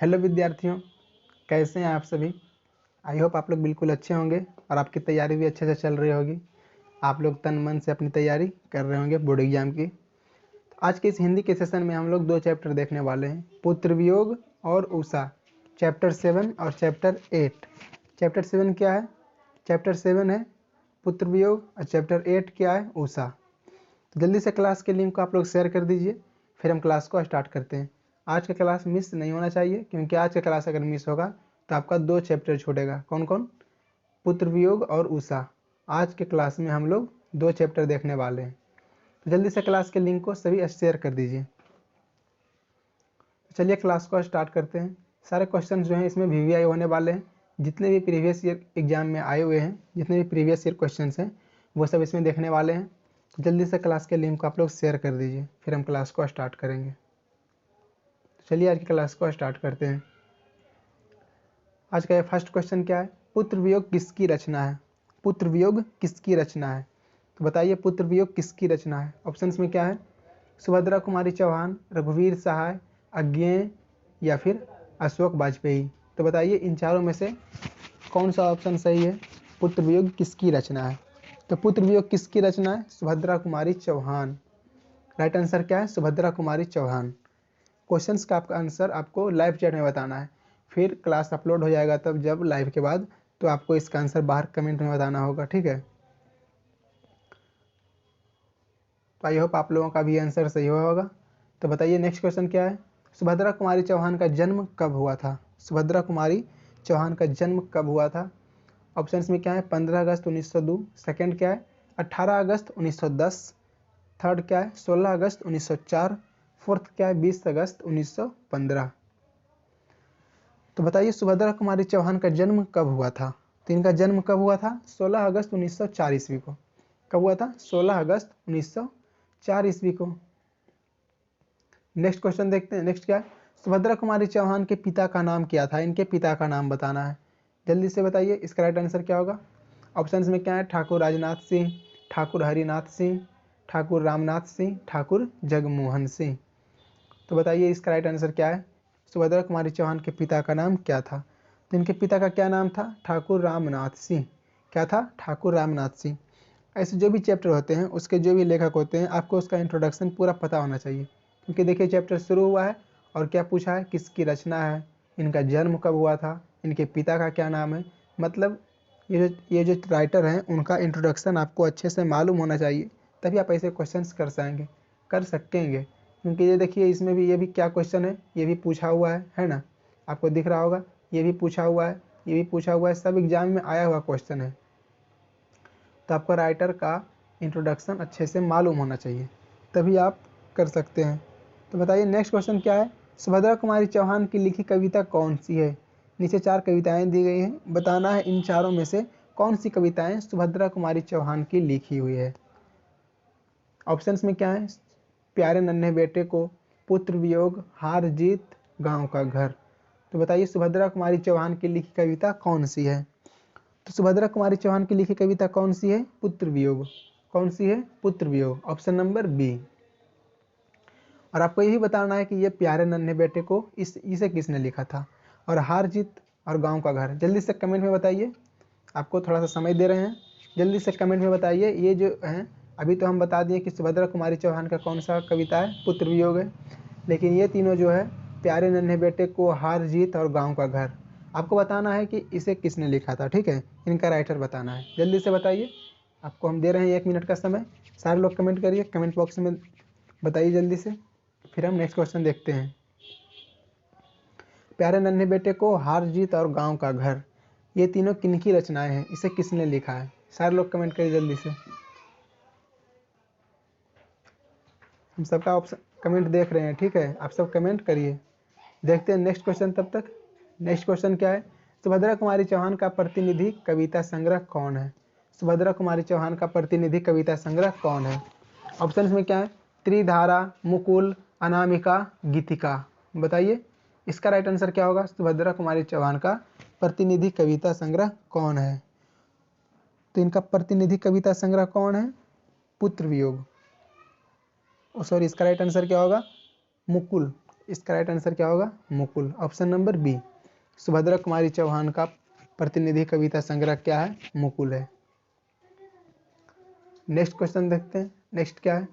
Hello विद्यार्थियों, कैसे हैं आप सभी। आई होप आप लोग बिल्कुल अच्छे होंगे और आपकी तैयारी भी अच्छे से चल रही होगी। आप लोग तन मन से अपनी तैयारी कर रहे होंगे बोर्ड एग्जाम की। तो आज के इस हिंदी के सेशन में हम लोग 2 चैप्टर देखने वाले हैं, पुत्र वियोग और उषा, चैप्टर 7 और चैप्टर 8। चैप्टर 7 क्या है? चैप्टर 7 है पुत्र वियोग और चैप्टर 8 क्या है? उषा। तो जल्दी से क्लास के लिंक को आप लोग शेयर कर दीजिए, फिर हम क्लास को स्टार्ट करते हैं। आज का क्लास मिस नहीं होना चाहिए, क्योंकि आज का क्लास अगर मिस होगा तो आपका 2 चैप्टर छूटेगा। कौन कौन? पुत्र वियोग और उषा। आज के क्लास में हम लोग 2 चैप्टर देखने वाले हैं। तो जल्दी से क्लास के लिंक को सभी शेयर कर दीजिए। चलिए क्लास को स्टार्ट करते हैं। सारे क्वेश्चन जो हैं इसमें VVI होने वाले हैं। जितने भी प्रीवियस ईयर एग्जाम में आए हुए हैं, जितने भी प्रीवियस ईयर क्वेश्चन हैं, वो सब इसमें देखने वाले हैं। तो जल्दी से क्लास के लिंक को आप लोग शेयर कर दीजिए, फिर हम क्लास को स्टार्ट करेंगे। चलिए आज की क्लास को स्टार्ट करते हैं। आज का ये फर्स्ट क्वेश्चन क्या है? पुत्र वियोग किसकी रचना है? पुत्र वियोग किसकी रचना है? तो बताइए पुत्र वियोग किसकी रचना है। ऑप्शंस में क्या है? सुभद्रा कुमारी चौहान, रघुवीर सहाय, अज्ञेय या फिर अशोक वाजपेयी। तो बताइए इन चारों में से कौन सा ऑप्शन सही है? पुत्र वियोग किसकी रचना है? तो पुत्र वियोग किसकी रचना है? सुभद्रा कुमारी चौहान। राइट आंसर क्या है? सुभद्रा कुमारी चौहान। क्वेश्चंस का आपका आंसर आपको लाइव चैट में बताना है, फिर क्लास अपलोड हो जाएगा तब जब लाइव के बाद, तो आपको इसका आंसर बाहर कमेंट में बताना होगा, ठीक है। तो आई होप आप लोगों का भी आंसर सही हुआ होगा। तो बताइए नेक्स्ट क्वेश्चन क्या है? सुभद्रा कुमारी चौहान का जन्म कब हुआ था? सुभद्रा कुमारी चौहान का जन्म कब हुआ था? ऑप्शंस में क्या है? 15 अगस्त 1902, सेकेंड क्या है? 18 अगस्त 1910, थर्ड क्या है? 16 अगस्त 1904, फोर्थ क्या है? 20 अगस्त 1915। तो बताइए सुभद्रा कुमारी चौहान का जन्म कब हुआ था? तो इनका जन्म कब हुआ था? 16 अगस्त 1904 ईस्वी को। कब हुआ था? 16 अगस्त 1904 ईस्वी को। नेक्स्ट क्वेश्चन देखते हैं। नेक्स्ट क्या है? सुभद्रा कुमारी चौहान के पिता का नाम क्या था? इनके पिता का नाम बताना है। जल्दी से बताइए इसका राइट आंसर क्या होगा। ऑप्शंस में क्या है? ठाकुर राजनाथ सिंह, ठाकुर हरिनाथ सिंह, ठाकुर रामनाथ सिंह, ठाकुर जगमोहन सिंह। तो बताइए इसका राइट आंसर क्या है? सुभद्रा कुमारी चौहान के पिता का नाम क्या था? तो इनके पिता का क्या नाम था? ठाकुर रामनाथ सिंह। क्या था? ठाकुर रामनाथ सिंह। ऐसे जो भी चैप्टर होते हैं, उसके जो भी लेखक होते हैं, आपको उसका इंट्रोडक्शन पूरा पता होना चाहिए। क्योंकि देखिए चैप्टर शुरू हुआ है और क्या पूछा है? किसकी रचना है, इनका जन्म कब हुआ था, इनके पिता का क्या नाम है। मतलब ये जो राइटर हैं उनका इंट्रोडक्शन आपको अच्छे से मालूम होना चाहिए, तभी आप ऐसे क्वेश्चंस कर सकेंगे। क्योंकि ये देखिए इसमें भी ये भी क्या क्वेश्चन है, ये भी पूछा हुआ है ना, आपको दिख रहा होगा। ये भी पूछा हुआ है, ये भी पूछा हुआ है, सब एग्जाम में आया हुआ क्वेश्चन है। तो आपको राइटर का इंट्रोडक्शन अच्छे से मालूम होना चाहिए, तभी आप कर सकते हैं। तो बताइए नेक्स्ट क्वेश्चन क्या है? सुभद्रा कुमारी चौहान की लिखी कविता कौन सी है? नीचे 4 कविताएं दी गई हैं, बताना है इन चारों में से कौन सी कविताएं सुभद्रा कुमारी चौहान की लिखी हुई है। ऑप्शंस में क्या है? प्यारे नन्हे बेटे को, पुत्र वियोग, हार जीत, गांव का घर। तो बताइए सुभद्रा कुमारी चौहान की लिखी कविता कौन सी है? तो सुभद्रा कुमारी चौहान की लिखी कविता कौन सी है? पुत्र वियोग। कौन सी है? पुत्र वियोग, ऑप्शन नंबर बी। और आपको यही बताना है कि ये प्यारे नन्हे बेटे को इसे किसने लिखा था, और हार जीत और गांव का घर। जल्दी से कमेंट में बताइए, आपको थोड़ा सा समय दे रहे हैं, जल्दी से कमेंट में बताइए। ये जो हैं अभी तो हम बता दिए कि सुभद्रा कुमारी चौहान का कौन सा कविता है? पुत्र वियोग है। लेकिन ये तीनों जो है, प्यारे नन्हे बेटे को, हार जीत और गांव का घर, आपको बताना है कि इसे किसने लिखा था, ठीक है। इनका राइटर बताना है, जल्दी से बताइए। आपको हम दे रहे हैं 1 मिनट का समय, सारे लोग कमेंट करिए, कमेंट बॉक्स में बताइए जल्दी से, फिर हम नेक्स्ट क्वेश्चन देखते हैं। प्यारे नन्हे बेटे को, हार जीत और गांव का घर, ये तीनों किनकी रचनाएं हैं? इसे किसने लिखा है? सारे लोग कमेंट करिए जल्दी से, हम सबका ऑप्शन कमेंट देख रहे हैं, ठीक है। आप सब कमेंट करिए, देखते हैं नेक्स्ट क्वेश्चन। तब तक नेक्स्ट क्वेश्चन क्या है? सुभद्रा कुमारी चौहान का प्रतिनिधि कविता संग्रह कौन है? सुभद्रा कुमारी चौहान का प्रतिनिधि कविता संग्रह कौन है? ऑप्शंस में क्या है? त्रिधारा, मुकुल, अनामिका, गीतिका। बताइए इसका राइट आंसर क्या होगा? सुभद्रा कुमारी चौहान का प्रतिनिधि कविता संग्रह कौन है? तो इनका प्रतिनिधि कविता संग्रह कौन है? पुत्र वियोग। सॉरी, इसका राइट आंसर क्या होगा? मुकुल। इसका राइट आंसर क्या होगा? Mukul. Option number B, Subhadra Kumari Chauhan का प्रतिनिधि कविता संग्रह क्या है? मुकुल है। नेक्स्ट क्वेश्चन देखते हैं। नेक्स्ट क्या है?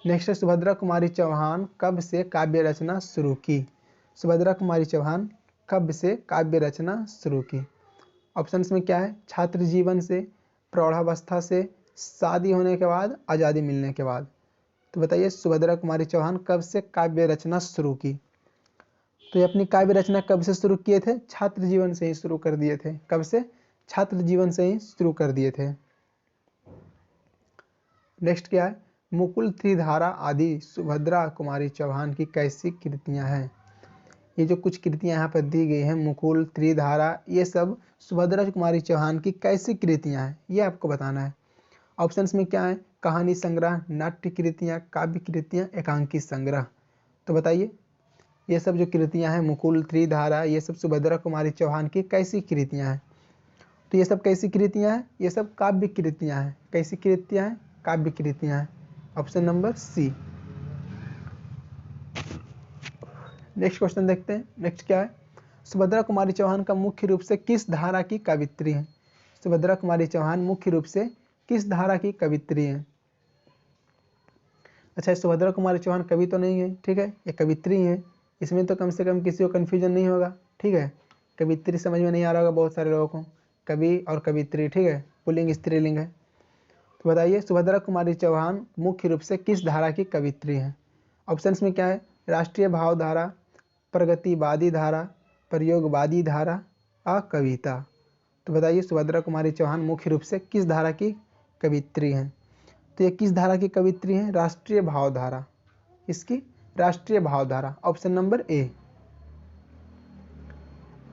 नेक्स्ट है सुभद्रा कुमारी चौहान कब से काव्य रचना शुरू की? सुभद्रा कुमारी चौहान कब से काव्य रचना शुरू की? ऑप्शंस में क्या है? छात्र जीवन से, प्रौढ़ावस्था से, शादी होने के बाद, आज़ादी मिलने के बाद। तो बताइए सुभद्रा कुमारी चौहान कब से काव्य रचना शुरू की? तो ये अपनी काव्य रचना कब से शुरू किए थे? छात्र जीवन से ही शुरू कर दिए थे। कब से? छात्र जीवन से ही शुरू कर दिए थे। नेक्स्ट क्या है? मुकुल, त्रिधारा आदि सुभद्रा कुमारी चौहान की कैसी कृतियां हैं? ये जो कुछ कृतियां यहाँ पर दी गई हैं, मुकुल, त्रिधारा, ये सब सुभद्रा कुमारी चौहान की कैसी कृतियां हैं, ये आपको बताना है। ऑप्शंस में क्या है? कहानी संग्रह, नाट्य कृतियां, काव्य कृतियां, एकांकी संग्रह। तो बताइए ये सब जो कृतियां हैं, मुकुल, त्रिधारा, ये सब सुभद्रा कुमारी चौहान की कैसी कृतियां हैं? तो ये सब कैसी कृतियां हैं? ये सब काव्य कृतियां हैं। कैसी कृतियां हैं? काव्य कृतियां हैं। Option number C. Next question देखते हैं। नेक्स्ट क्या है? सुभद्रा कुमारी चौहान का मुख्य रूप से किस धारा की कवित्री है? सुभद्रा कुमारी चौहान मुख्य रूप से किस धारा की कवित्री है? अच्छा, सुभद्रा कुमारी चौहान कवि तो नहीं है, ठीक है, ये कवित्री है। इसमें तो कम से कम किसी को कन्फ्यूजन नहीं होगा, ठीक है। कवित्री समझ में नहीं आ रहा होगा बहुत सारे लोगों को, कवि और कवित्री, ठीक है, पुल्लिंग स्त्रीलिंग है। तो बताइए सुभद्रा कुमारी चौहान मुख्य रूप से किस धारा की कवित्री है? ऑप्शंस में क्या है? राष्ट्रीय भावधारा, प्रगतिवादी धारा, प्रयोगवादी धारा, कविता। तो बताइए सुभद्रा कुमारी चौहान मुख्य रूप से किस धारा की कवित्री हैं? तो ये किस धारा की कवित्री हैं? राष्ट्रीय भावधारा। इसकी राष्ट्रीय भावधारा। Option number A.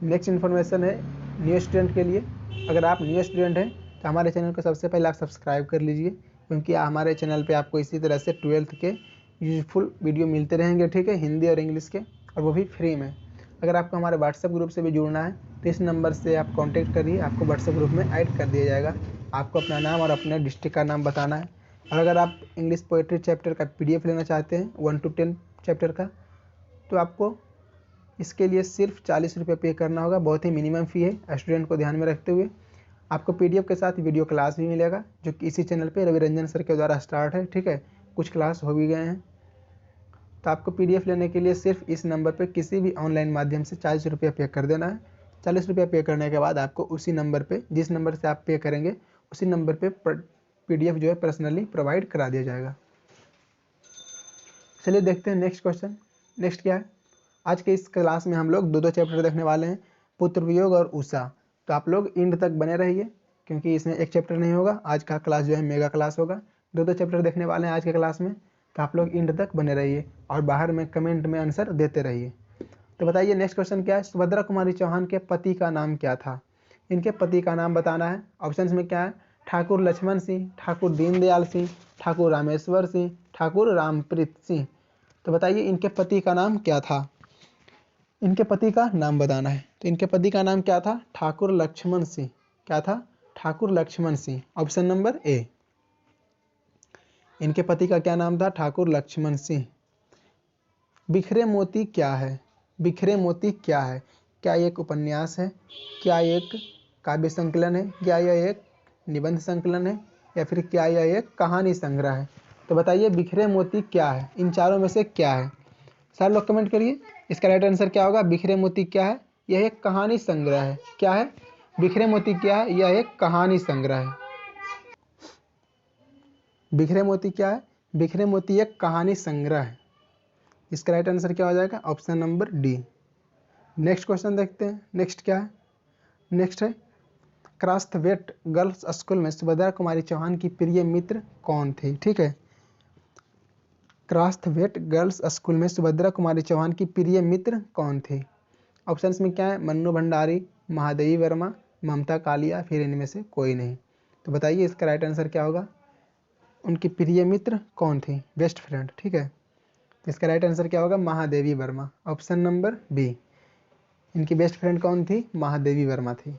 Next information है न्यू स्टूडेंट के लिए। अगर आप न्यू स्टूडेंट हैं तो हमारे चैनल को सबसे पहले आप सब्सक्राइब कर लीजिए, क्योंकि हमारे चैनल पे आपको इसी तरह से 12th के यूजफुल वीडियो मिलते रहेंगे, ठीक है, हिंदी और इंग्लिश के, और वो भी फ्री में। अगर आपको हमारे व्हाट्सएप ग्रुप से भी जुड़ना है तो इस नंबर से आप कॉन्टैक्ट करिए, आपको व्हाट्सएप ग्रुप में ऐड कर दिया जाएगा। आपको अपना नाम और अपने डिस्ट्रिक्ट का नाम बताना है। और अगर आप इंग्लिश पोएट्री चैप्टर का PDF लेना चाहते हैं 1 to 10 चैप्टर का, तो आपको इसके लिए सिर्फ 40 रुपये पे करना होगा। बहुत ही मिनिमम फ़ी है, स्टूडेंट को ध्यान में रखते हुए। आपको PDF के साथ वीडियो क्लास भी मिलेगा, जो कि इसी चैनल पे रवि रंजन सर के द्वारा स्टार्ट है, ठीक है, कुछ क्लास हो भी गए हैं। तो आपको PDF लेने के लिए सिर्फ इस नंबर पे किसी भी ऑनलाइन माध्यम से 40 रुपये पे कर देना है। 40 रुपये पे करने के बाद आपको उसी नंबर पे, जिस नंबर से आप पे करेंगे उसी नंबर पे PDF जो है पर्सनली प्रोवाइड करा दिया जाएगा। चलिए देखते हैं नेक्स्ट क्वेश्चन। नेक्स्ट क्या है? आज के इस क्लास में हम लोग दो चैप्टर देखने वाले हैं, पुत्र वियोग और उषा। तो आप लोग एंड तक बने रहिए, क्योंकि इसमें एक चैप्टर नहीं होगा। आज का क्लास जो है मेगा क्लास होगा। दो चैप्टर देखने वाले हैं आज के क्लास में, तो आप लोग एंड तक बने रहिए और बाहर में कमेंट में आंसर देते रहिए। तो बताइए नेक्स्ट क्वेश्चन क्या है? सुभद्रा कुमारी चौहान के पति का नाम क्या था? इनके पति का नाम बताना है। ऑप्शंस में क्या है? ठाकुर लक्ष्मण सिंह, ठाकुर दीनदयाल सिंह, ठाकुर रामेश्वर सिंह, ठाकुर रामप्रीत सिंह। तो बताइए इनके पति का नाम क्या था? इनके पति का नाम बताना है। तो इनके पति का नाम क्या था? ठाकुर लक्ष्मण सिंह। क्या था? Thakur Laxman Singh. Option number A. इनके पति का क्या नाम था? ठाकुर लक्ष्मण सिंह। बिखरे मोती क्या है? बिखरे मोती क्या है? क्या ये एक उपन्यास है? क्या एक काव्य संकलन है? क्या यह एक निबंध संकलन है? या फिर क्या यह एक कहानी संग्रह है? तो बताइए बिखरे मोती क्या है? इन चारों में से क्या है? सारे लोग कमेंट करिए, इसका राइट आंसर क्या होगा? बिखरे मोती क्या है? यह एक कहानी संग्रह है। क्या है? बिखरे मोती क्या है? यह एक कहानी संग्रह है। बिखरे मोती क्या है? बिखरे मोती एक कहानी संग्रह है। इसका राइट आंसर क्या हो जाएगा? Option number D. Next question देखते हैं। नेक्स्ट क्या है? नेक्स्ट है क्रास्थवेट गर्ल्स स्कूल में सुभद्रा कुमारी चौहान की प्रिय मित्र कौन थे? ठीक है, क्रास्थवेट गर्ल्स स्कूल में सुभद्रा कुमारी चौहान की प्रिय मित्र कौन थे? ऑप्शंस में क्या है? मन्नू भंडारी, महादेवी वर्मा, ममता कालिया, फिर इनमें से कोई नहीं। तो बताइए इसका राइट आंसर क्या होगा? उनकी प्रिय मित्र कौन थी? बेस्ट फ्रेंड, ठीक है। तो इसका राइट आंसर क्या होगा? Mahadevi Verma. Option number B. इनकी बेस्ट फ्रेंड कौन थी? महादेवी वर्मा थी।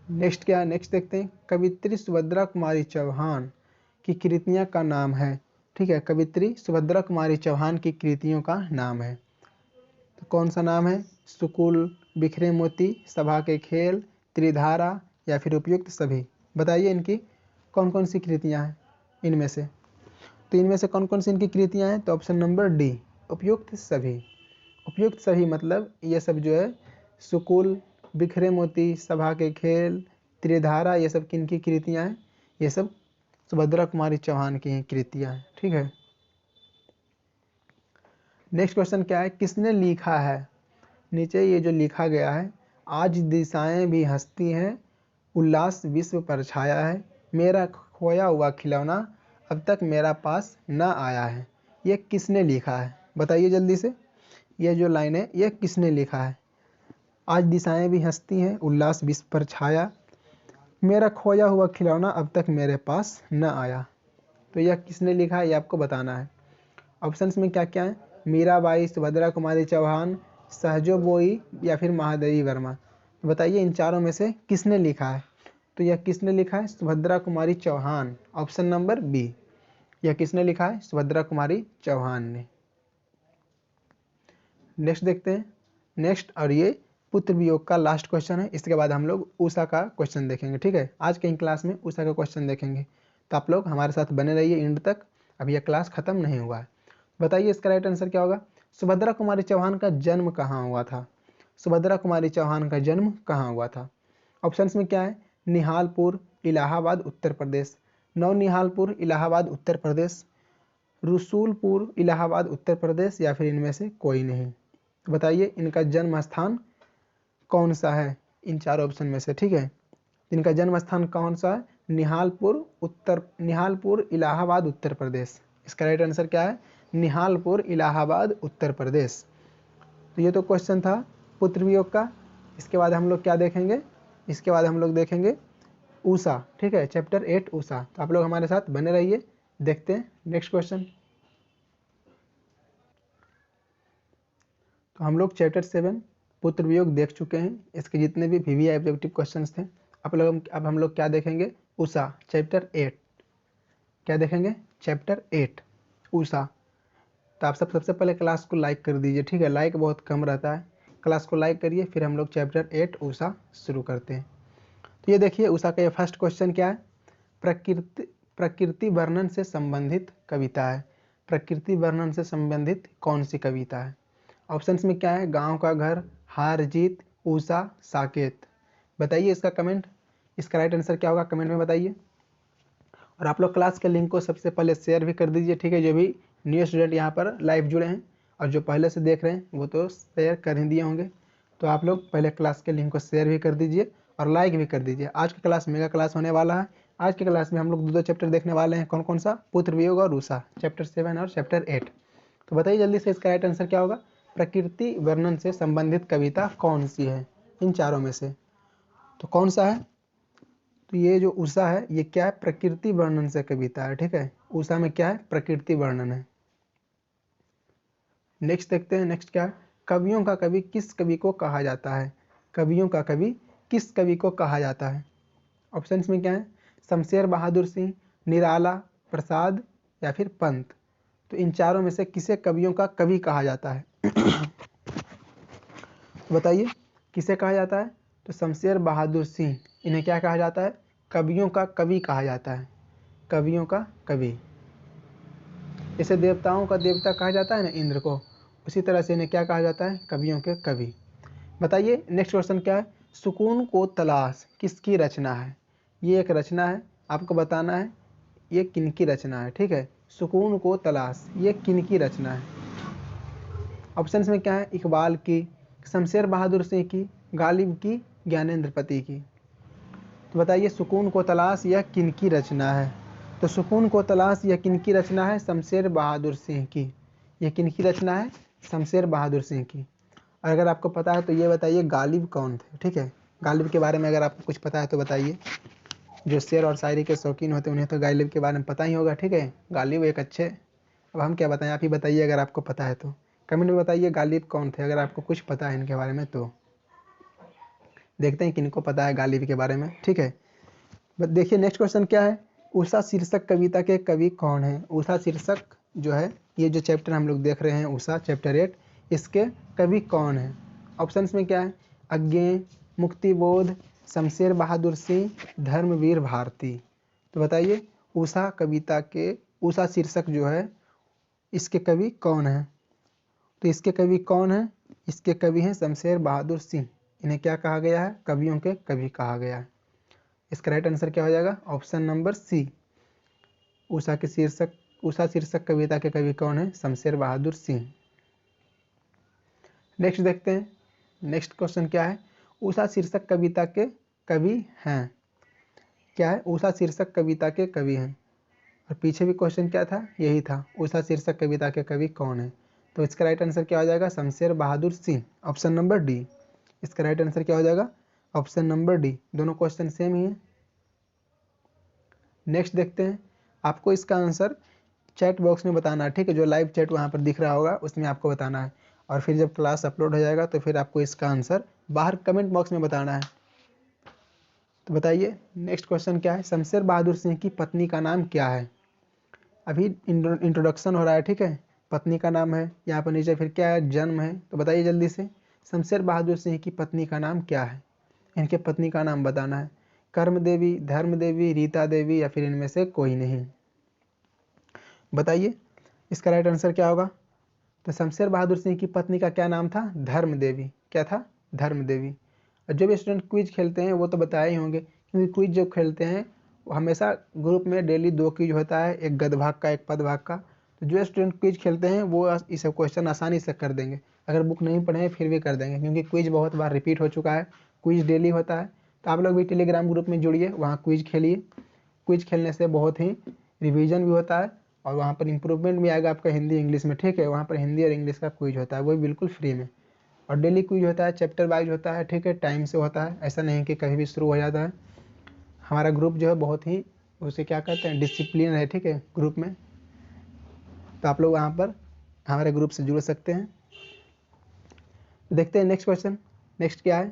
नेक्स्ट क्या है? नेक्स्ट देखते हैं। कवित्री सुभद्रा कुमारी चौहान की कृतियां का नाम है। ठीक है, कवित्री सुभद्रा कुमारी चौहान की कृतियों का नाम है। तो कौन सा नाम है? सुकुल, बिखरे मोती, सभा के खेल, त्रिधारा या फिर उपयुक्त सभी। बताइए इनकी कौन कौन सी कृतियाँ हैं इनमें से। तो इनमें से कौन कौन सी इनकी कृतियाँ हैं? तो ऑप्शन नंबर डी, उपयुक्त सभी। उपयुक्त सभी मतलब ये सब जो है सुकुल, बिखरे मोती, सभा के खेल, त्रिधारा, ये सब किन की कृतियाँ हैं? ये सब सुभद्रा कुमारी चौहान की कृतियाँ हैं। ठीक है, नेक्स्ट क्वेश्चन क्या है? किसने लिखा है? नीचे ये जो लिखा गया है, आज दिशाएं भी हंसती हैं, उल्लास विश्व पर छाया है, मेरा खोया हुआ खिलौना अब तक मेरा पास न आया है, ये किसने लिखा है? बताइए जल्दी से, ये जो लाइन है ये किसने लिखा है? आज दिशाएं भी हंसती हैं, उल्लास विश्व पर छाया, मेरा खोया हुआ खिलौना अब तक मेरे पास न आया। तो यह किसने लिखा है ये आपको बताना है। ऑप्शंस में क्या क्या है? मीराबाई, सुभद्रा कुमारी चौहान, सहजो बोई या फिर महादेवी वर्मा। तो बताइए इन चारों में से किसने लिखा है? तो यह किसने लिखा है? Subhadra Kumari Chauhan, option number B. यह किसने लिखा है? सुभद्रा कुमारी चौहान ने। नेक्स्ट देखते हैं। नेक्स्ट, और ये पुत्र वियोग का लास्ट क्वेश्चन है, इसके बाद हम लोग उषा का क्वेश्चन देखेंगे। ठीक है, आज के क्लास में उषा का क्वेश्चन देखेंगे, तो आप लोग हमारे साथ बने रहिए एंड तक, अभी यह क्लास खत्म नहीं हुआ है। बताइए इसका राइट आंसर क्या होगा? सुभद्रा कुमारी चौहान का जन्म कहाँ हुआ था? सुभद्रा कुमारी चौहान का जन्म कहाँ हुआ था? ऑप्शंस में क्या है? निहालपुर, इलाहाबाद उत्तर प्रदेश, नवनिहालपुर, इलाहाबाद उत्तर प्रदेश, रसूलपुर, इलाहाबाद उत्तर प्रदेश, या फिर इनमें से कोई नहीं। तो बताइए इनका जन्म स्थान कौन सा है इन चार ऑप्शन में से? ठीक है, इनका जन्म स्थान कौन सा है? निहालपुर, इलाहाबाद उत्तर प्रदेश। इसका राइट आंसर क्या है? निहालपुर, इलाहाबाद उत्तर प्रदेश। तो ये तो क्वेश्चन था पुत्र वियोग का। इसके बाद हम लोग क्या देखेंगे? इसके बाद हम लोग देखेंगे उषा। ठीक है, चैप्टर 8 उषा। तो आप लोग हमारे साथ बने रहिए, देखते हैं नेक्स्ट क्वेश्चन। तो हम लोग चैप्टर 7 पुत्र वियोग देख चुके हैं, इसके जितने भी VVI ऑब्जेक्टिव क्वेश्चंस थे। अब हम लोग क्या देखेंगे? उषा, चैप्टर 8। क्या देखेंगे? चैप्टर 8 उषा। तो आप सबसे पहले क्लास को लाइक कर दीजिए। ठीक है, लाइक बहुत कम रहता है, क्लास को लाइक करिए, फिर हम लोग चैप्टर 8 उषा शुरू करते हैं। तो ये देखिए उषा का ये फर्स्ट क्वेश्चन क्या है? प्रकृति वर्णन से संबंधित कविता है। प्रकृति वर्णन से संबंधित कौन सी कविता है? ऑप्शंस में क्या है? गांव का घर, हार जीत, उषा, साकेत। बताइए इसका कमेंट, इसका राइट आंसर क्या होगा कमेंट में बताइए। और आप लोग क्लास के लिंक को सबसे पहले शेयर भी कर दीजिए। ठीक है, जो भी न्यू स्टूडेंट यहाँ पर लाइव जुड़े हैं और जो पहले से देख रहे हैं वो तो शेयर कर ही दिए होंगे। तो आप लोग पहले क्लास के लिंक को शेयर भी कर दीजिए और लाइक भी कर दीजिए। आज की क्लास मेगा क्लास होने वाला है। आज की क्लास में हम लोग दो चैप्टर देखने वाले हैं। कौन कौन सा? पुत्र वियोग और उषा, चैप्टर 7 और चैप्टर 8। तो बताइए जल्दी से इसका राइट आंसर क्या होगा? प्रकृति वर्णन से संबंधित कविता कौन सी है इन चारों में से? तो कौन सा है? तो ये जो उषा है ये क्या है? प्रकृति वर्णन से कविता है। ठीक है, उषा में क्या है? प्रकृति वर्णन है। नेक्स्ट देखते हैं, नेक्स्ट क्या है? कवियों का कवि किस कवि को कहा जाता है? कवियों का कवि किस कवि को कहा जाता है? ऑप्शंस में क्या है? शमशेर बहादुर सिंह, निराला प्रसाद या फिर पंत। तो इन चारों में से किसे कवियों का कवि कहा जाता है? बताइए किसे कहा जाता है? तो शमशेर बहादुर सिंह, इन्हें क्या कहा जाता है? कवियों का कवि कहा जाता है। कवियों का कवि, जैसे देवताओं का देवता कहा जाता है ना इंद्र को, उसी तरह से इन्हें क्या कहा जाता है? कवियों के कवि। बताइए नेक्स्ट क्वेश्चन क्या है? सुकून को तलाश किसकी रचना है? ये एक रचना है, आपको बताना है ये किनकी रचना है। ठीक है, सुकून को तलाश ये किनकी रचना है? ऑप्शंस में क्या है? इकबाल की, शमशेर बहादुर सिंह की, गालिब की, ज्ञानेंद्र पति की। तो बताइए सुकून को तलाश यह किनकी रचना है? तो सुकून को तलाश यह किनकी रचना है? शमशेर बहादुर सिंह की। यह किनकी रचना है? शमशेर बहादुर सिंह की। और अगर आपको पता है तो ये बताइए गालिब कौन थे? ठीक है, गालिब के बारे में अगर आपको कुछ पता है तो बताइए। जो शेर और शायरी के शौकीन होते हैं उन्हें तो गालिब के बारे में पता ही होगा। ठीक है, गालिब एक अच्छे, अब हम क्या बताएं, आप ही बताइए अगर आपको पता है तो कमेंट में बताइए गालिब कौन थे अगर आपको कुछ पता है इनके बारे में। तो देखते हैं किनको पता है गालिब के बारे में। ठीक है, देखिए नेक्स्ट क्वेश्चन क्या है? उषा शीर्षक कविता के कवि कौन है? उषा शीर्षक जो है, ये जो चैप्टर हम लोग देख रहे हैं उषा चैप्टर 8, इसके कवि कौन है? ऑप्शंस में क्या है? अज्ञेय, मुक्तिबोध, शमशेर बहादुर सिंह, धर्मवीर भारती। तो बताइए उषा कविता के उषा शीर्षक जो है इसके कवि कौन है? तो इसके कवि कौन है? इसके कवि हैं शमशेर बहादुर सिंह। इन्हें क्या कहा गया है? कवियों के कवि कहा गया है। इसका राइट आंसर क्या हो जाएगा? ऑप्शन नंबर सी। उषा शीर्षक कविता के कवि कौन है? शमशेर बहादुर सिंह। नेक्स्ट देखते हैं, नेक्स्ट क्वेश्चन क्या है? उषा शीर्षक कविता के कवि हैं। क्या है? उषा शीर्षक कविता के कवि हैं। और पीछे भी क्वेश्चन क्या था? यही था, उषा शीर्षक कविता के कवि कौन है? तो इसका राइट आंसर क्या हो जाएगा? Shamsher Bahadur Singh, option number D. इसका राइट आंसर क्या हो जाएगा? Option number D. दोनों क्वेश्चन सेम ही है। नेक्स्ट देखते हैं, आपको इसका आंसर चैट बॉक्स में बताना है, ठीक है? जो लाइव चैट वहाँ पर दिख रहा होगा उसमें आपको बताना है, और फिर जब क्लास अपलोड हो जाएगा तो फिर आपको इसका आंसर बाहर कमेंट बॉक्स में बताना है। तो बताइए नेक्स्ट क्वेश्चन क्या है? शमशेर बहादुर सिंह की पत्नी का नाम क्या है? अभी इंट्रोडक्शन हो रहा है, ठीक है? पत्नी का नाम है, यहाँ पर नीचे फिर क्या है? जन्म है। तो बताइए जल्दी से, शमशेर बहादुर सिंह की पत्नी का नाम क्या है? इनके पत्नी का नाम बताना है। कर्म देवी, धर्म देवी, रीता देवी, या फिर इनमें से कोई नहीं। बताइए इसका राइट आंसर क्या होगा? तो शमशेर बहादुर सिंह की पत्नी का क्या नाम था? धर्म देवी। क्या था? धर्म देवी। और जो भी स्टूडेंट क्विज खेलते हैं वो तो बताए ही होंगे, क्योंकि क्विज जो खेलते हैं वो हमेशा ग्रुप में डेली 2 क्विज होता है, एक गद्य भाग का, एक पद भाग का। तो जो स्टूडेंट क्विज खेलते हैं वो इस क्वेश्चन आसानी से कर देंगे, अगर बुक नहीं पढ़े हैं फिर भी कर देंगे, क्योंकि क्विज बहुत बार रिपीट हो चुका है, क्विज डेली होता है। तो आप लोग भी टेलीग्राम ग्रुप में जुड़िए, वहाँ क्विज खेलिए। क्विज खेलने से बहुत ही रिवीजन भी होता है, और वहाँ पर इंप्रूवमेंट भी आएगा आपका हिंदी इंग्लिश में, ठीक है? वहाँ पर हिंदी और इंग्लिश का क्विज होता है, वो भी बिल्कुल फ्री में। और डेली क्विज होता है, चैप्टर वाइज होता है, ठीक है? टाइम से होता है, ऐसा नहीं कि कभी भी शुरू हो जाता है। हमारा ग्रुप जो है बहुत ही, उसे क्या कहते हैं, डिसिप्लिन है, ठीक है? ग्रुप में तो आप लोग वहाँ पर हमारे ग्रुप से जुड़ सकते हैं। देखते हैं नेक्स्ट क्वेश्चन। नेक्स्ट क्या है?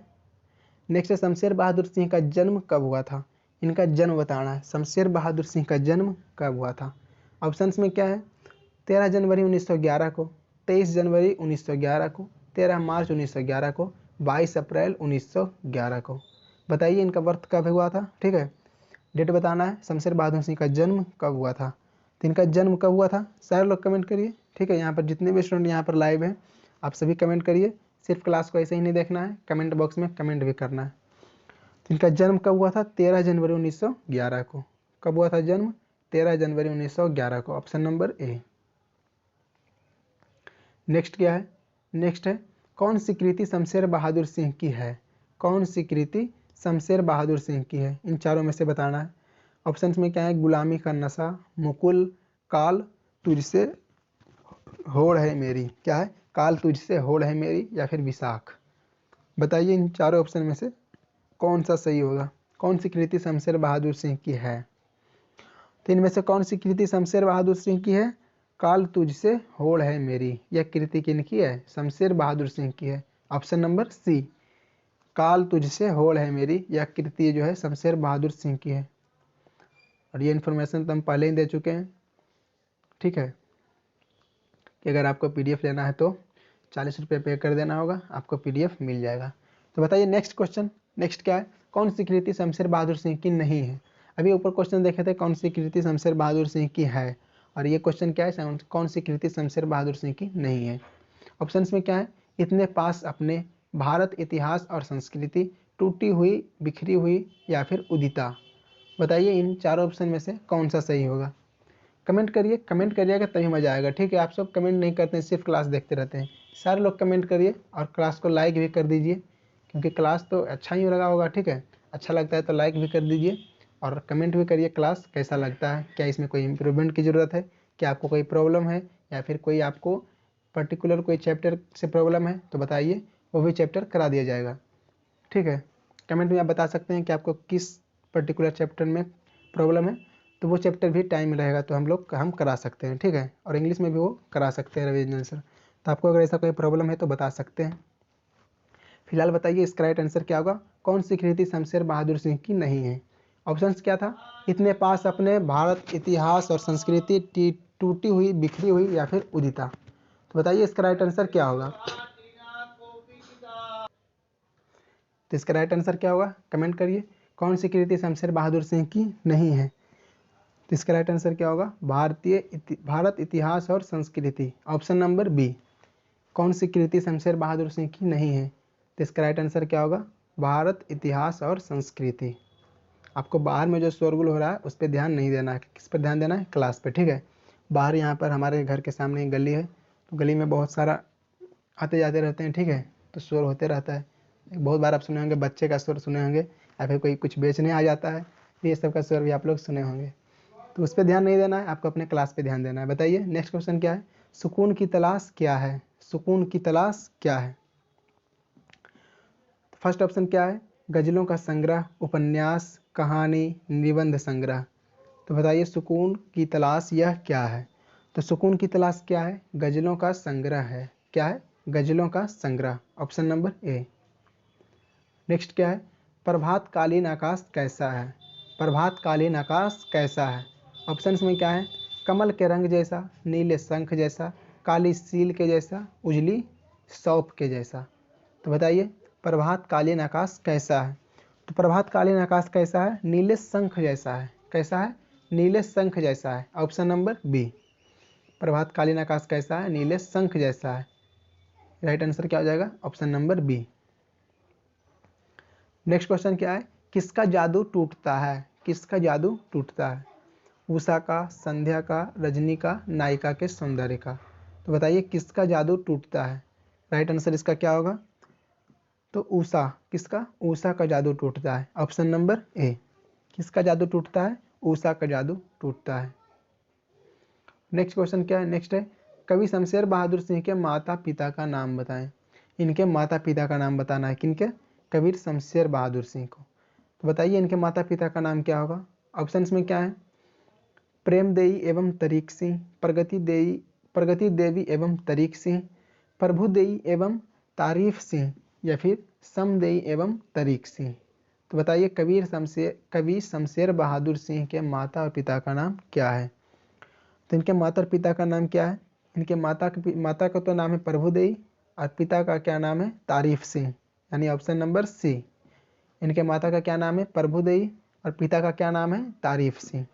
नेक्स्ट है शमशेर बहादुर सिंह का जन्म कब हुआ था? इनका जन्म बताना है। शमशेर बहादुर सिंह का जन्म कब हुआ था? ऑप्शंस में क्या है? 13 जनवरी 1911 को, 23 जनवरी 1911 को, 13 मार्च 1911 को, 22 अप्रैल 1911 को। बताइए इनका बर्थ कब हुआ था, ठीक है? डेट बताना है, शमशेर बहादुर सिंह का जन्म कब हुआ था। तो इनका जन्म कब हुआ था? सारे लोग कमेंट करिए, ठीक है? यहाँ पर जितने भी स्टूडेंट यहाँ पर लाइव हैं आप सभी कमेंट करिए। सिर्फ क्लास को ऐसे ही नहीं देखना है, कमेंट बॉक्स में कमेंट भी करना है। तो इनका जन्म कब हुआ था? 13 जनवरी 1911 को। कब हुआ था जन्म? 13 जनवरी 1911 को, ऑप्शन नंबर ए। नेक्स्ट क्या है? नेक्स्ट है कौन सी कृति शमशेर बहादुर सिंह की है? कौन सी कृति शमशेर बहादुर सिंह की है? इन चारों में से बताना है। ऑप्शंस में क्या है? गुलामी का नशा, मुकुल, काल, तुझसे होड़ है मेरी। क्या है? काल, तुझसे होड़ है मेरी, या फिर विशाख। बताइए इन चारों ऑप्शन में से कौन सा सही होगा? कौन सी कृति शमशेर बहादुर सिंह की है? तो इनमें से कौन सी कृति शमशेर बहादुर सिंह की है? काल तुझसे होड़ है मेरी, यह कृति किनकी है? शमशेर बहादुर सिंह की है, ऑप्शन नंबर सी। काल तुझसे होड़ है मेरी, यह कृति जो है शमशेर बहादुर सिंह की है। और ये इन्फॉर्मेशन तो हम पहले ही दे चुके हैं, ठीक है? कि अगर आपको पीडीएफ लेना है तो 40 रुपये पे कर देना होगा, आपको पीडीएफ मिल जाएगा। तो बताइए नेक्स्ट क्वेश्चन। नेक्स्ट क्या है? कौन सी कृति शमशेर बहादुर सिंह की नहीं है? अभी ऊपर क्वेश्चन देखे थे कौन सी कृति शमशेर बहादुर सिंह की है, और ये क्वेश्चन क्या है? कौन सी कृति शमशेर बहादुर सिंह की नहीं है? ऑप्शंस में क्या है? इतने पास अपने, भारत, इतिहास और संस्कृति, टूटी हुई, बिखरी हुई, या फिर उदिता। बताइए इन चारों ऑप्शन में से कौन सा सही होगा? कमेंट करिए, कमेंट करिएगा तभी मजा आएगा, ठीक है? आप सब कमेंट नहीं करते हैं, सिर्फ क्लास देखते रहते हैं। सारे लोग कमेंट करिए और क्लास को लाइक भी कर दीजिए, क्योंकि क्लास तो अच्छा ही लगा होगा, ठीक है? अच्छा लगता है तो लाइक भी कर दीजिए, और कमेंट भी करिए क्लास कैसा लगता है, क्या इसमें कोई इम्प्रूवमेंट की ज़रूरत है, क्या आपको कोई प्रॉब्लम है, या फिर कोई आपको पर्टिकुलर कोई चैप्टर से प्रॉब्लम है तो बताइए, वो भी चैप्टर करा दिया जाएगा, ठीक है? कमेंट में आप बता सकते हैं कि आपको किस पर्टिकुलर चैप्टर में प्रॉब्लम है, तो वो चैप्टर भी टाइम रहेगा तो हम करा सकते हैं, ठीक है? और इंग्लिश में भी वो करा सकते हैं रिवीजन आंसर। तो आपको अगर ऐसा कोई प्रॉब्लम है तो बता सकते हैं। फिलहाल बताइए इसका राइट आंसर क्या होगा? कौन सी कृति शमशेर बहादुर सिंह की नहीं है? ऑप्शंस क्या था, इतने पास अपने, भारत, इतिहास और संस्कृति, टूटी हुई, बिखरी हुई या फिर उदिता। तो बताइए इसका राइट आंसर क्या होगा। तो इसका राइट आंसर क्या होगा, कमेंट करिए। कौन सी कृति शमशेर बहादुर सिंह की नहीं है। तो इसका राइट आंसर क्या होगा, भारत, इतिहास और संस्कृति, ऑप्शन नंबर बी। कौन सी कृति शमशेर बहादुर सिंह की नहीं है। तो इसका राइट आंसर क्या होगा, भारत, इतिहास और संस्कृति। आपको बाहर में जो शोरगुल हो रहा है उस पर ध्यान नहीं देना है, किस पर ध्यान देना है, क्लास पे, ठीक है। बाहर यहाँ पर हमारे घर के सामने एक गली है, तो गली में बहुत सारा आते जाते रहते हैं, ठीक है, तो शोर होते रहता है। बहुत बार आप सुने होंगे बच्चे का शोर सुने होंगे, या फिर कोई कुछ बेचने आ जाता है, ये सब का शोर भी आप लोग सुने होंगे। तो उस पर ध्यान नहीं देना है, आपको अपने क्लास पे ध्यान देना है। बताइए नेक्स्ट क्वेश्चन क्या है, सुकून की तलाश क्या है। सुकून की तलाश क्या है। फर्स्ट ऑप्शन क्या है, गजलों का संग्रह, उपन्यास, कहानी, निबंध संग्रह। तो बताइए सुकून की तलाश यह क्या है। तो सुकून की तलाश क्या है, गजलों का संग्रह है। क्या है, गजलों का संग्रह, ऑप्शन नंबर ए। नेक्स्ट क्या है, प्रभातकालीन आकाश कैसा है। प्रभातकालीन आकाश कैसा है। ऑप्शंस में क्या है, कमल के रंग जैसा, नीले शंख जैसा, काली सील के जैसा, उजली सौंफ के जैसा। तो बताइए प्रभातकालीन आकाश कैसा है। तो प्रभातकालीन आकाश कैसा है, नीले शंख जैसा है। कैसा है, नीले शंख जैसा है, ऑप्शन नंबर बी। प्रभातकालीन आकाश कैसा है, नीले शंख जैसा है। राइट आंसर क्या हो जाएगा, option number B. Next question क्या है, किसका जादू टूटता है। किसका जादू टूटता है। उषा का, संध्या का, रजनी का, नायिका के सौंदर्य का। तो बताइए किसका जादू टूटता है। राइट आंसर इसका क्या होगा, तो उषा, किसका, उषा का जादू टूटता है, ऑप्शन नंबर ए। किसका जादू टूटता है, उषा का जादू टूटता है। नेक्स्ट क्वेश्चन क्या है, नेक्स्ट है, कवि शमशेर बहादुर सिंह के माता पिता का नाम बताएं। इनके माता पिता का नाम बताना है, किनके, कवि शमशेर बहादुर सिंह को। तो बताइए इनके माता पिता का नाम क्या होगा। ऑप्शंस में क्या है, प्रेमदेई एवं तरीक सिंह, प्रगति देवी एवं तरीक सिंह, प्रभुदेई एवं तारीफ सिंह, या फिर समदेई एवं तरीक सिंह। तो बताइए कवि शमशेर बहादुर सिंह के माता और पिता का नाम क्या है। तो इनके माता और पिता का नाम क्या है, इनके माता का तो नाम है प्रभुदेई और पिता का क्या नाम है, तारीफ सिंह, यानी ऑप्शन नंबर सी। इनके माता का क्या नाम है, प्रभुदेई, और पिता का क्या नाम है, तारीफ सिंह।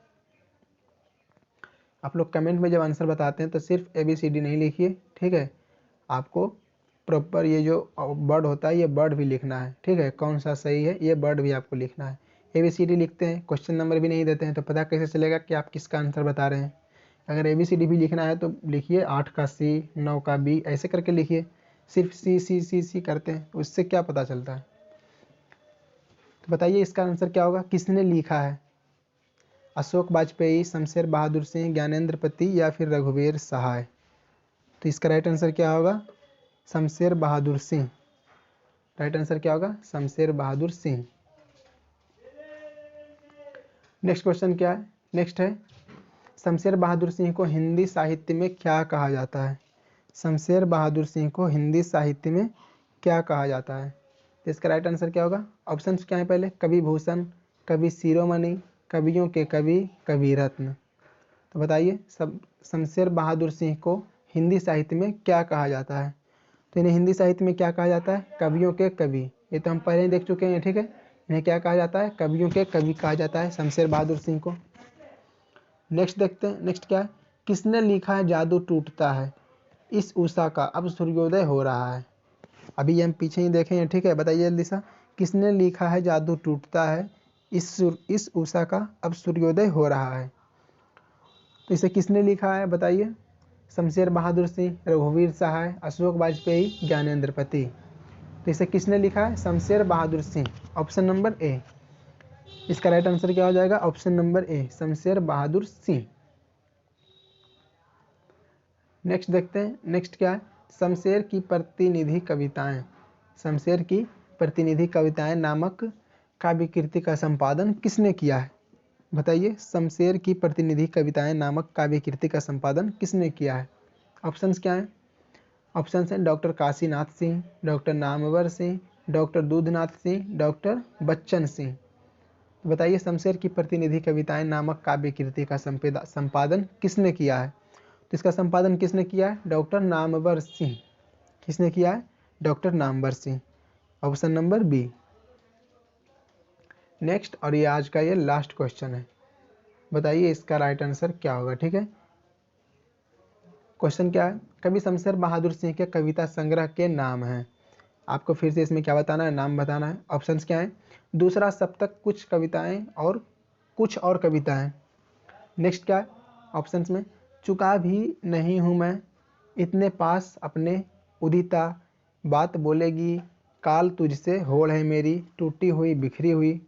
आप लोग कमेंट में जब आंसर बताते हैं तो सिर्फ ABCD नहीं लिखिए, ठीक है, आपको प्रॉपर ये जो वर्ड होता है ये वर्ड भी लिखना है, ठीक है, कौन सा सही है ये वर्ड भी आपको लिखना है। ABCD लिखते हैं, क्वेश्चन नंबर भी नहीं देते हैं, तो पता कैसे चलेगा कि आप किसका आंसर बता रहे हैं। अगर ABCD भी लिखना है तो लिखिए 8 का C, 9 का B, ऐसे करके लिखिए। सिर्फ C करते हैं, उससे क्या पता चलता है। तो बताइए इसका आंसर क्या होगा, किसने लिखा है। अशोक वाजपेयी, शमशेर बहादुर सिंह, ज्ञानेंद्र पति, या फिर रघुवीर सहाय। तो इसका राइट आंसर क्या होगा, शमशेर बहादुर सिंह। राइट आंसर क्या होगा, शमशेर बहादुर सिंह। नेक्स्ट क्वेश्चन क्या है, नेक्स्ट है, शमशेर बहादुर सिंह को हिंदी साहित्य में क्या कहा जाता है। शमशेर बहादुर सिंह को हिंदी साहित्य में क्या कहा जाता है। तो इसका राइट आंसर क्या होगा, ऑप्शंस क्या है, पहले कवि भूषण, कवि शिरोमणि, कवियों के कवि, कवि रत्न। तो बताइए सब शमशेर बहादुर सिंह को हिंदी साहित्य में क्या कहा जाता है। तो इन्हें हिंदी साहित्य में क्या कहा जाता है, कवियों के कवि। ये तो हम पहले ही देख चुके हैं, ठीक है, इन्हें क्या कहा जाता है, कवियों के कवि कहा जाता है शमशेर बहादुर सिंह को। नेक्स्ट देखते हैं, नेक्स्ट क्या है, किसने लिखा है जादू टूटता है। इस उषा का अब सूर्योदय हो रहा है। अभी हम पीछे ही देखें, ठीक है, बताइए जल्दी सा, किसने लिखा है जादू टूटता है, इस उषा का अब सूर्योदय हो रहा है। तो इसे किसने लिखा है बताइए, शमशेर बहादुर सिंह, रघुवीर सहाय, अशोक वाजपेयी, ज्ञानेंद्र पति। तो इसे किसने लिखा है, शमशेर बहादुर सिंह, ऑप्शन नंबर ए। इसका राइट आंसर क्या हो जाएगा, ऑप्शन नंबर ए, शमशेर बहादुर सिंह। नेक्स्ट देखते हैं, नेक्स्ट क्या है, शमशेर की प्रतिनिधि कविताएं। शमशेर की प्रतिनिधि कविताएं नामक काव्य कृति का संपादन किसने किया है। बताइए शमशेर की प्रतिनिधि कविताएं नामक काव्य कृति का संपादन किसने किया है। ऑप्शंस क्या हैं, ऑप्शंस हैं doctor Kashinath Singh, doctor Namvar Singh, doctor Dudhnath Singh, doctor Bachchan Singh. तो बताइए शमशेर की प्रतिनिधि कविताएं नामक काव्य कृति का संपादन किसने किया है? तो इसका संपादन किसने किया है? डॉक्टर नामवर सिंह। किसने किया है? Doctor Namvar Singh. Option number B. Next, और ये आज का ये लास्ट क्वेश्चन है, बताइए इसका राइट आंसर क्या होगा। ठीक है, क्वेश्चन क्या है? कवि शमशेर बहादुर सिंह के कविता संग्रह के नाम हैं। आपको फिर से इसमें क्या बताना है? नाम बताना है। ऑप्शंस क्या हैं? दूसरा सप्तक, कुछ कविताएं और कुछ और कविताएं। नेक्स्ट क्या है ऑप्शंस में? चुका भी नहीं हूँ मैं, इतने पास अपने उदिता, बात बोलेगी काल तुझसे, होड़ है मेरी टूटी हुई बिखरी हुई,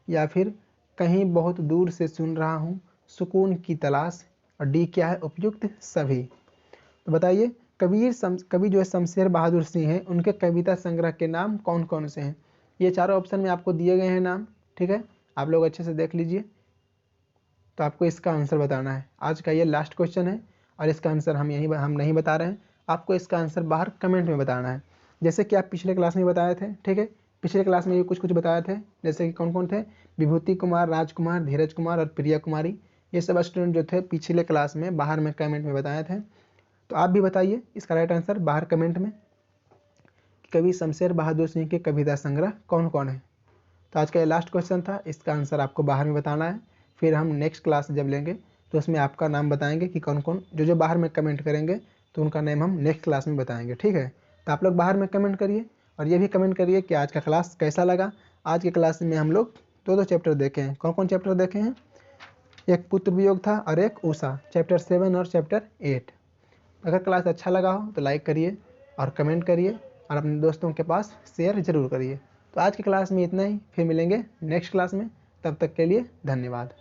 या फिर कहीं बहुत दूर से सुन रहा हूँ सुकून की तलाश, और डी क्या है? उपयुक्त सभी। तो बताइए कवि जो है शमशेर बहादुर सिंह हैं, उनके कविता संग्रह के नाम कौन कौन से हैं? ये चारों ऑप्शन में आपको दिए गए हैं नाम। ठीक है, आप लोग अच्छे से देख लीजिए। तो आपको इसका आंसर बताना है। आज का ये लास्ट क्वेश्चन है और इसका आंसर हम नहीं बता रहे हैं, आपको इसका आंसर बाहर कमेंट में बताना है, जैसे कि आप पिछले क्लास में बताए थे। ठीक है, पिछले क्लास में ये कुछ बताए थे, जैसे कि कौन कौन थे? विभूति कुमार, राजकुमार, धीरज कुमार और प्रिया कुमारी। ये सब स्टूडेंट जो थे पिछले क्लास में बाहर में कमेंट में बताए थे। तो आप भी बताइए इसका राइट आंसर बाहर कमेंट में, कवि शमशेर बहादुर सिंह के कविता संग्रह कौन कौन है। तो आज का ये लास्ट क्वेश्चन था, इसका आंसर आपको बाहर में बताना है। फिर हम नेक्स्ट क्लास जब लेंगे तो उसमें आपका नाम बताएंगे कि कौन कौन जो बाहर में कमेंट करेंगे तो उनका नेम हम नेक्स्ट क्लास में बताएंगे। ठीक है, तो आप लोग बाहर में कमेंट करिए और ये भी कमेंट करिए कि आज का क्लास कैसा लगा। आज के क्लास में हम लोग दो चैप्टर देखे हैं। कौन कौन चैप्टर देखे हैं? एक पुत्र वियोग था और एक उषा, चैप्टर 7 और चैप्टर 8। अगर क्लास अच्छा लगा हो तो लाइक करिए और कमेंट करिए और अपने दोस्तों के पास शेयर जरूर करिए। तो आज की क्लास में इतना ही, फिर मिलेंगे नेक्स्ट क्लास में, तब तक के लिए धन्यवाद।